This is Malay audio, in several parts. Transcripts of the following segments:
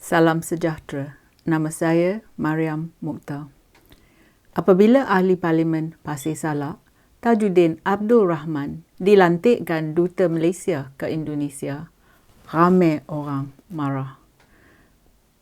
Salam sejahtera. Nama saya Mariam Mukhtar. Apabila Ahli Parlimen Pasir Salak, Tajuddin Abdul Rahman dilantikkan Duta Malaysia ke Indonesia, ramai orang marah.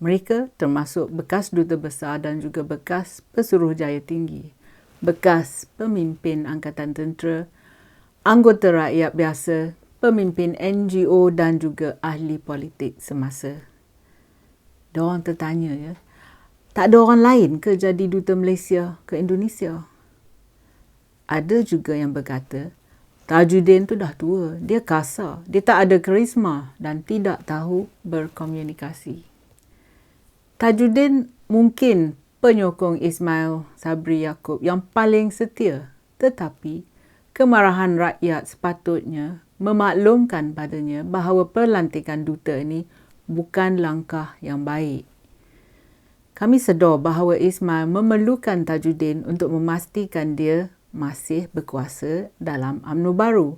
Mereka termasuk bekas Duta Besar dan juga bekas Pesuruhjaya Tinggi, bekas pemimpin Angkatan Tentera, anggota rakyat biasa, pemimpin NGO dan juga ahli politik semasa. Diorang tertanya, tak ada orang lain ke jadi Duta Malaysia ke Indonesia? Ada juga yang berkata, Tajuddin tu dah tua, dia kasar, dia tak ada karisma dan tidak tahu berkomunikasi. Tajuddin mungkin penyokong Ismail Sabri Yaakob yang paling setia, tetapi kemarahan rakyat sepatutnya memaklumkan padanya bahawa pelantikan duta ini bukan langkah yang baik. Kami sedar bahawa Ismail memerlukan Tajuddin untuk memastikan dia masih berkuasa dalam UMNO baru.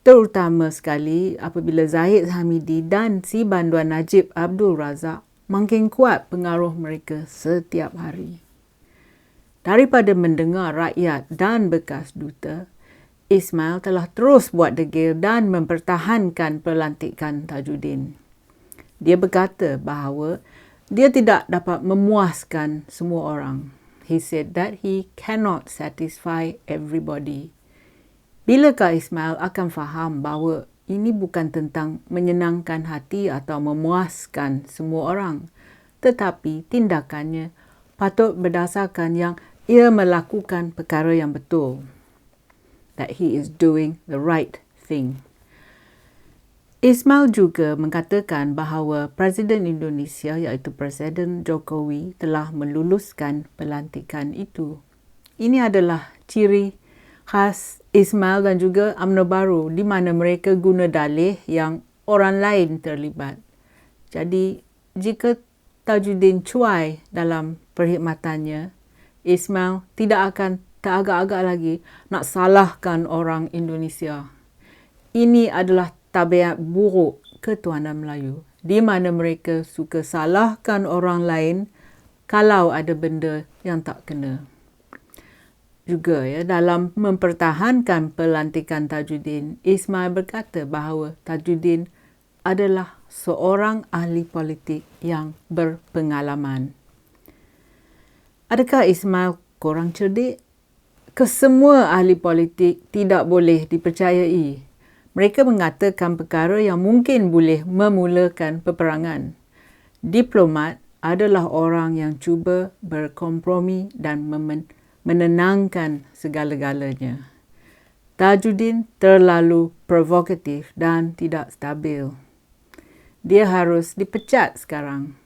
Terutama sekali apabila Zahid Hamidi dan si Banduan Najib Abdul Razak makin kuat pengaruh mereka setiap hari. Daripada mendengar rakyat dan bekas duta, Ismail telah terus buat degil dan mempertahankan pelantikan Tajuddin. Dia berkata bahawa dia tidak dapat memuaskan semua orang. He said that he cannot satisfy everybody. Bilakah Ismail akan faham bahawa ini bukan tentang menyenangkan hati atau memuaskan semua orang, tetapi tindakannya patut berdasarkan yang ia melakukan perkara yang betul. That he is doing the right thing. Ismail juga mengatakan bahawa Presiden Indonesia iaitu Presiden Jokowi telah meluluskan pelantikan itu. Ini adalah ciri khas Ismail dan juga UMNO baru di mana mereka guna dalih yang orang lain terlibat. Jadi jika Tajuddin cuai dalam perkhidmatannya, Ismail tidak akan teragak-agak lagi nak salahkan orang Indonesia. Ini adalah tabiat buruk ketuanan Melayu, di mana mereka suka salahkan orang lain kalau ada benda yang tak kena. Juga dalam mempertahankan pelantikan Tajuddin, Ismail berkata bahawa Tajuddin adalah seorang ahli politik yang berpengalaman. Adakah Ismail kurang cerdik? Kesemua ahli politik tidak boleh dipercayai. Mereka mengatakan perkara yang mungkin boleh memulakan peperangan. Diplomat adalah orang yang cuba berkompromi dan menenangkan segala-galanya. Tajuddin terlalu provokatif dan tidak stabil. Dia harus dipecat sekarang.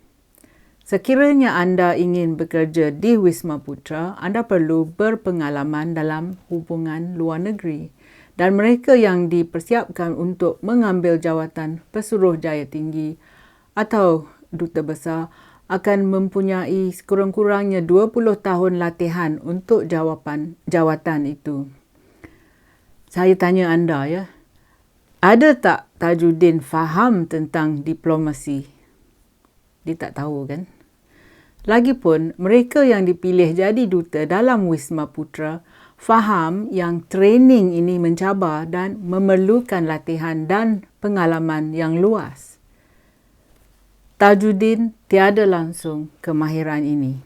Sekiranya anda ingin bekerja di Wisma Putra, anda perlu berpengalaman dalam hubungan luar negeri. Dan mereka yang dipersiapkan untuk mengambil jawatan Pesuruhjaya Tinggi atau Duta Besar akan mempunyai sekurang-kurangnya 20 tahun latihan untuk jawatan itu. Saya tanya anda ada tak Tajuddin faham tentang diplomasi? Dia tak tahu kan? Lagipun mereka yang dipilih jadi duta dalam Wisma Putra faham yang training ini mencabar dan memerlukan latihan dan pengalaman yang luas. Tajuddin tiada langsung kemahiran ini.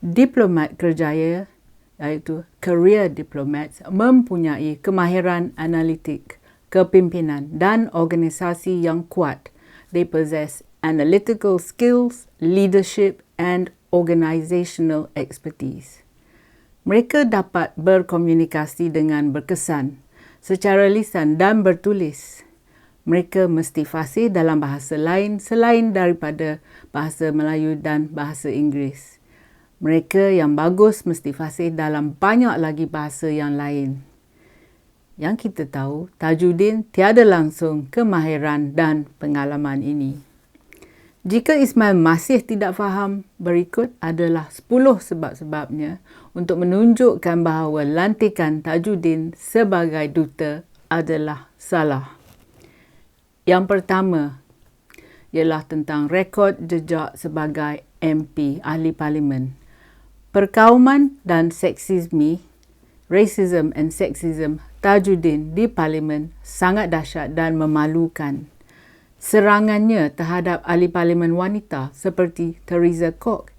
Diplomat kerjaya, iaitu career diplomats, mempunyai kemahiran analitik, kepimpinan dan organisasi yang kuat. They possess analytical skills, leadership and organizational expertise. Mereka dapat berkomunikasi dengan berkesan, secara lisan dan bertulis. Mereka mesti fasih dalam bahasa lain selain daripada bahasa Melayu dan bahasa Inggeris. Mereka yang bagus mesti fasih dalam banyak lagi bahasa yang lain. Yang kita tahu, Tajuddin tiada langsung kemahiran dan pengalaman ini. Jika Ismail masih tidak faham, berikut adalah 10 sebab-sebabnya untuk menunjukkan bahawa lantikan Tajuddin sebagai duta adalah salah. Yang pertama, ialah tentang rekod jejak sebagai MP, ahli parlimen. Perkauman dan seksisme, racism and sexism Tajuddin di parlimen sangat dahsyat dan memalukan. Serangannya terhadap ahli parlimen wanita seperti Theresa Koch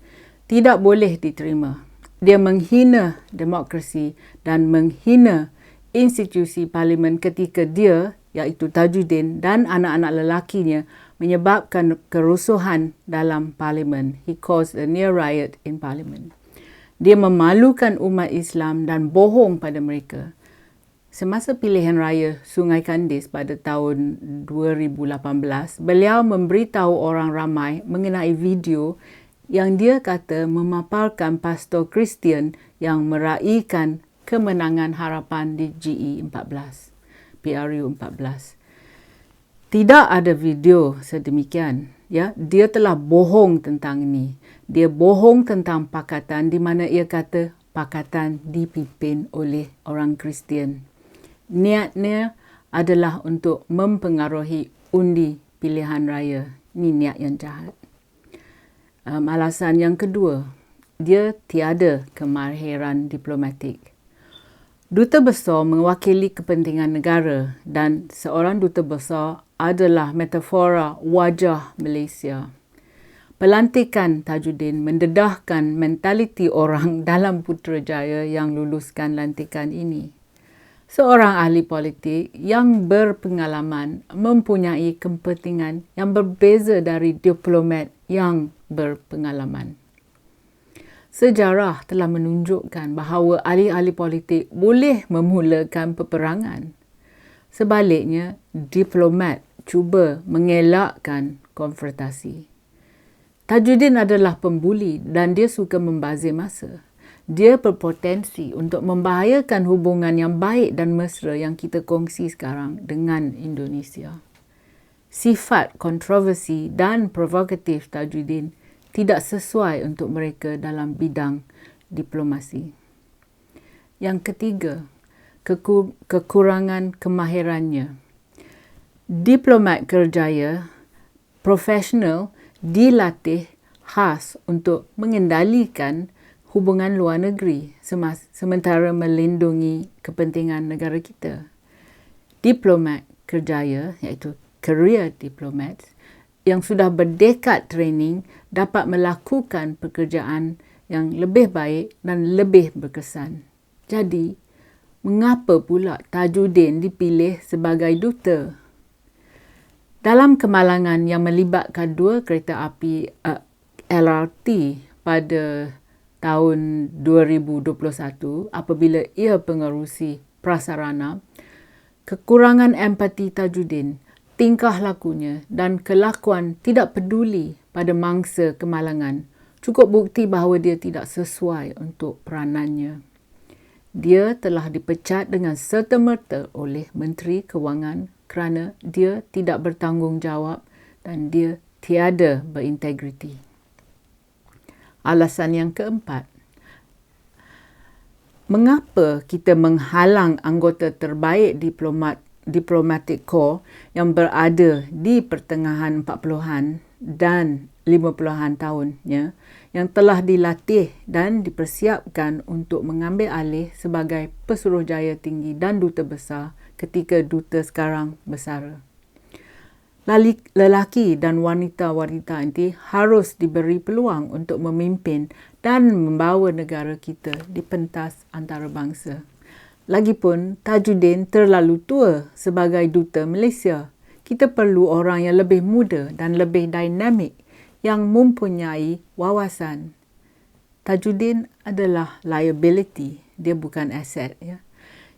tidak boleh diterima. Dia menghina demokrasi dan menghina institusi parlimen ketika dia, iaitu Tajuddin dan anak-anak lelakinya menyebabkan kerusuhan dalam parlimen. He caused a near riot in parliament. Dia memalukan umat Islam dan bohong pada mereka. Semasa pilihan raya Sungai Kandis pada tahun 2018, beliau memberitahu orang ramai mengenai video yang dia kata memaparkan pastor Kristian yang meraihkan kemenangan harapan di GE14, PRU14. Tidak ada video sedemikian. Ya, dia telah bohong tentang ini. Dia bohong tentang pakatan di mana ia kata pakatan dipimpin oleh orang Kristian. Niatnya adalah untuk mempengaruhi undi pilihan raya. Ini niat yang jahat. Alasan yang kedua, dia tiada kemahiran diplomatik. Duta besar mewakili kepentingan negara dan seorang duta besar adalah metafora wajah Malaysia. Pelantikan Tajuddin mendedahkan mentaliti orang dalam Putrajaya yang luluskan lantikan ini. Seorang ahli politik yang berpengalaman mempunyai kepentingan yang berbeza dari diplomat yang berpengalaman. Sejarah telah menunjukkan bahawa ahli-ahli politik boleh memulakan peperangan. Sebaliknya, diplomat cuba mengelakkan konfrontasi. Tajuddin adalah pembuli dan dia suka membazir masa. Dia berpotensi untuk membahayakan hubungan yang baik dan mesra yang kita kongsi sekarang dengan Indonesia. Sifat kontroversi dan provokatif Tajuddin tidak sesuai untuk mereka dalam bidang diplomasi. Yang ketiga, kekurangan kemahirannya. Diplomat kerjaya profesional dilatih khas untuk mengendalikan hubungan luar negeri sementara melindungi kepentingan negara kita. Diplomat kerjaya, iaitu career diplomat, yang sudah berdekad training dapat melakukan pekerjaan yang lebih baik dan lebih berkesan. Jadi, mengapa pula Tajuddin dipilih sebagai duta? Dalam kemalangan yang melibatkan 2 kereta api LRT pada tahun 2021 apabila ia pengerusi prasarana, kekurangan empati Tajuddin, tingkah lakunya dan kelakuan tidak peduli pada mangsa kemalangan cukup bukti bahawa dia tidak sesuai untuk peranannya. Dia telah dipecat dengan serta-merta oleh Menteri Kewangan kerana dia tidak bertanggungjawab dan dia tiada berintegriti. Alasan yang keempat, mengapa kita menghalang anggota terbaik diplomatic corps yang berada di pertengahan 40-an dan 50-an tahunnya yang telah dilatih dan dipersiapkan untuk mengambil alih sebagai pesuruhjaya tinggi dan duta besar ketika duta sekarang bersara. Lelaki dan wanita-wanita ini harus diberi peluang untuk memimpin dan membawa negara kita di pentas antarabangsa. Lagipun, Tajuddin terlalu tua sebagai duta Malaysia. Kita perlu orang yang lebih muda dan lebih dinamik yang mempunyai wawasan. Tajuddin adalah liability, dia bukan aset. Ya.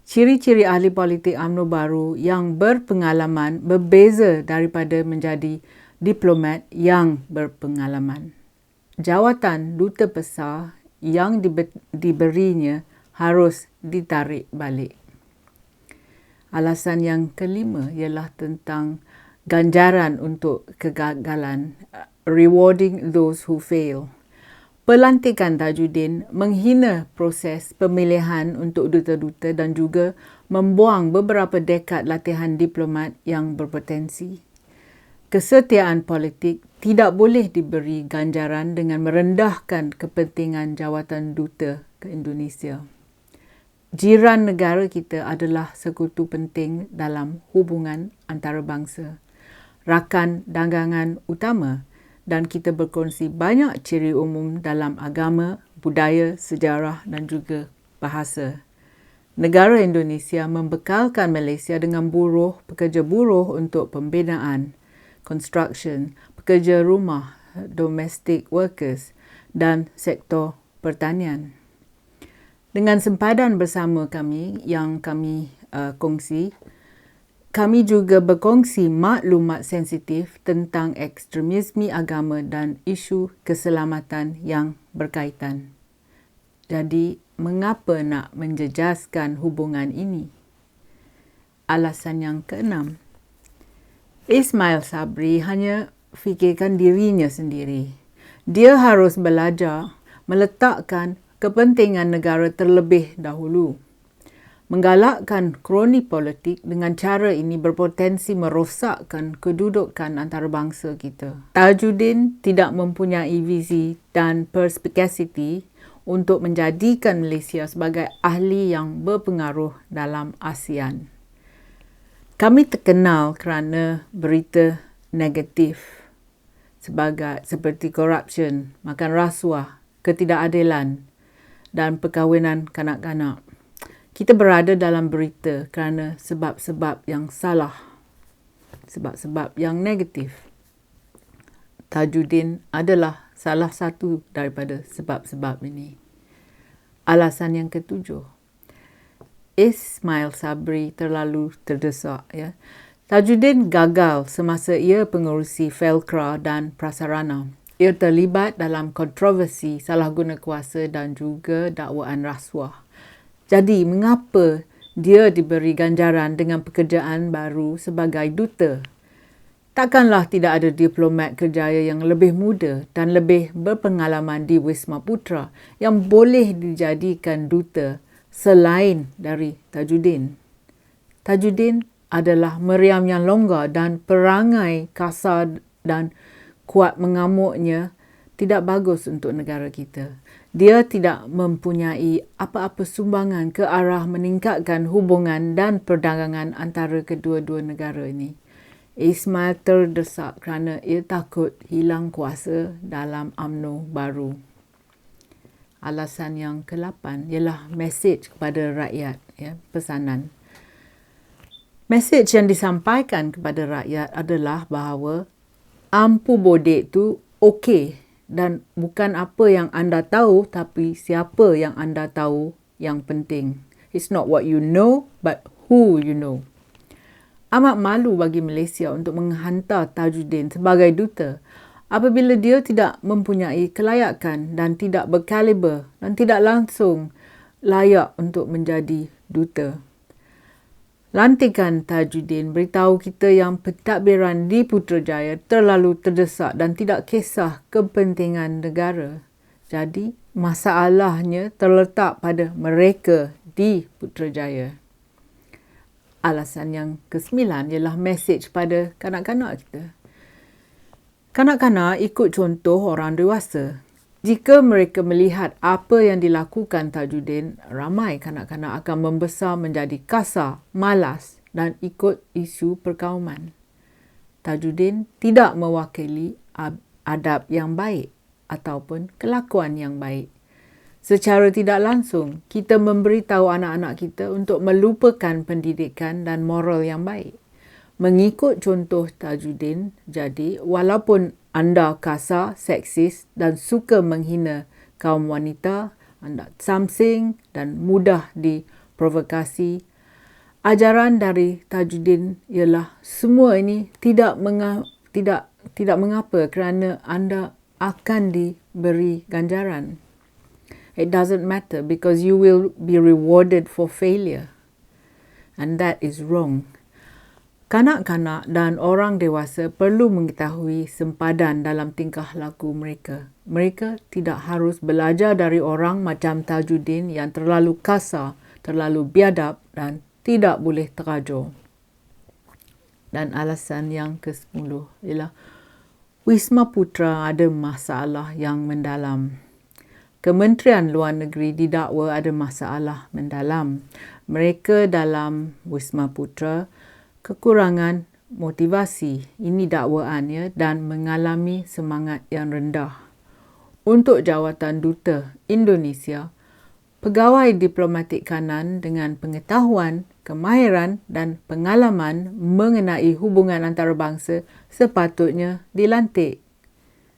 Ciri-ciri ahli politik UMNO baru yang berpengalaman berbeza daripada menjadi diplomat yang berpengalaman. Jawatan duta besar yang diberinya harus ditarik balik. Alasan yang kelima ialah tentang ganjaran untuk kegagalan, rewarding those who fail. Pelantikan Tajuddin menghina proses pemilihan untuk duta-duta dan juga membuang beberapa dekad latihan diplomat yang berpotensi. Kesetiaan politik tidak boleh diberi ganjaran dengan merendahkan kepentingan jawatan duta ke Indonesia. Jiran negara kita adalah sekutu penting dalam hubungan antarabangsa, rakan dagangan utama, dan kita berkongsi banyak ciri umum dalam agama, budaya, sejarah dan juga bahasa. Negara Indonesia membekalkan Malaysia dengan buruh, pekerja buruh untuk pembinaan, construction, pekerja rumah, domestic workers dan sektor pertanian. Dengan sempadan bersama kami yang kami kongsi, kami juga berkongsi maklumat sensitif tentang ekstremisme agama dan isu keselamatan yang berkaitan. Jadi, mengapa nak menjejaskan hubungan ini? Alasan yang keenam, Ismail Sabri hanya fikirkan dirinya sendiri. Dia harus belajar meletakkan kepentingan negara terlebih dahulu. Menggalakkan kroni politik dengan cara ini berpotensi merosakkan kedudukan antarabangsa kita. Tajuddin tidak mempunyai visi dan perspikasiti untuk menjadikan Malaysia sebagai ahli yang berpengaruh dalam ASEAN. Kami terkenal kerana berita negatif seperti corruption, makan rasuah, ketidakadilan dan perkahwinan kanak-kanak. Kita berada dalam berita kerana sebab-sebab yang salah, sebab-sebab yang negatif. Tajuddin adalah salah satu daripada sebab-sebab ini. Alasan yang ketujuh, Ismail Sabri terlalu terdesak. Tajuddin gagal semasa ia pengurusi Felkra dan Prasarana. Ia terlibat dalam kontroversi salah guna kuasa dan juga dakwaan rasuah. Jadi, mengapa dia diberi ganjaran dengan pekerjaan baru sebagai duta? Takkanlah tidak ada diplomat kerjaya yang lebih muda dan lebih berpengalaman di Wisma Putra yang boleh dijadikan duta selain dari Tajuddin. Tajuddin adalah meriam yang longgar dan perangai kasar dan kuat mengamuknya tidak bagus untuk negara kita. Dia tidak mempunyai apa-apa sumbangan ke arah meningkatkan hubungan dan perdagangan antara kedua-dua negara ini. Ismail terdesak kerana ia takut hilang kuasa dalam UMNO baru. Alasan yang ke-8 ialah mesej kepada rakyat, pesanan. Mesej yang disampaikan kepada rakyat adalah bahawa ampu bodek tu okey. Dan bukan apa yang anda tahu, tapi siapa yang anda tahu yang penting. It's not what you know, but who you know. Amat malu bagi Malaysia untuk menghantar Tajuddin sebagai duta apabila dia tidak mempunyai kelayakan dan tidak berkaliber dan tidak langsung layak untuk menjadi duta. Lantikan Tajuddin beritahu kita yang pentadbiran di Putrajaya terlalu terdesak dan tidak kisah kepentingan negara. Jadi, masalahnya terletak pada mereka di Putrajaya. Alasan yang ke-9 ialah mesej pada kanak-kanak kita. Kanak-kanak ikut contoh orang dewasa. Jika mereka melihat apa yang dilakukan Tajuddin, ramai kanak-kanak akan membesar menjadi kasar, malas dan ikut isu perkauman. Tajuddin tidak mewakili adab yang baik ataupun kelakuan yang baik. Secara tidak langsung, kita memberitahu anak-anak kita untuk melupakan pendidikan dan moral yang baik. Mengikut contoh Tajuddin, jadi walaupun anda kasar, seksis dan suka menghina kaum wanita, anda samsing dan mudah diprovokasi, ajaran dari Tajuddin ialah semua ini tidak mengapa kerana anda akan diberi ganjaran. It doesn't matter because you will be rewarded for failure. And that is wrong. Kanak-kanak dan orang dewasa perlu mengetahui sempadan dalam tingkah laku mereka. Mereka tidak harus belajar dari orang macam Tajuddin yang terlalu kasar, terlalu biadab dan tidak boleh teratur. Dan alasan yang ke-10 ialah Wisma Putra ada masalah yang mendalam. Kementerian Luar Negeri didakwa ada masalah mendalam. Mereka dalam Wisma Putra kekurangan motivasi, ini dakwaannya, dan mengalami semangat yang rendah. Untuk jawatan Duta Indonesia, pegawai diplomatik kanan dengan pengetahuan, kemahiran dan pengalaman mengenai hubungan antarabangsa sepatutnya dilantik.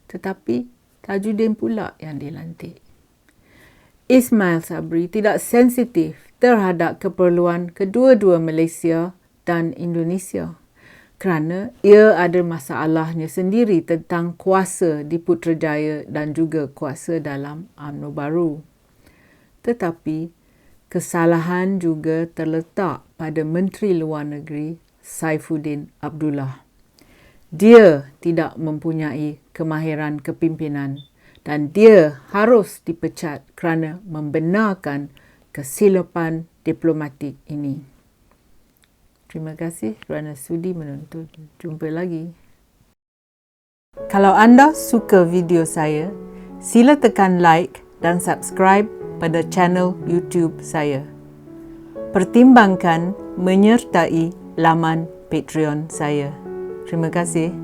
Tetapi Tajuddin pula yang dilantik. Ismail Sabri tidak sensitif terhadap keperluan kedua-dua Malaysia dan Indonesia kerana ia ada masalahnya sendiri tentang kuasa di Putrajaya dan juga kuasa dalam UMNO baru. Tetapi kesalahan juga terletak pada Menteri Luar Negeri Saifuddin Abdullah. Dia tidak mempunyai kemahiran kepimpinan dan dia harus dipecat kerana membenarkan kesilapan diplomatik ini. Terima kasih kerana sudi menonton. Jumpa lagi. Kalau anda suka video saya, sila tekan like dan subscribe pada channel YouTube saya. Pertimbangkan menyertai laman Patreon saya. Terima kasih.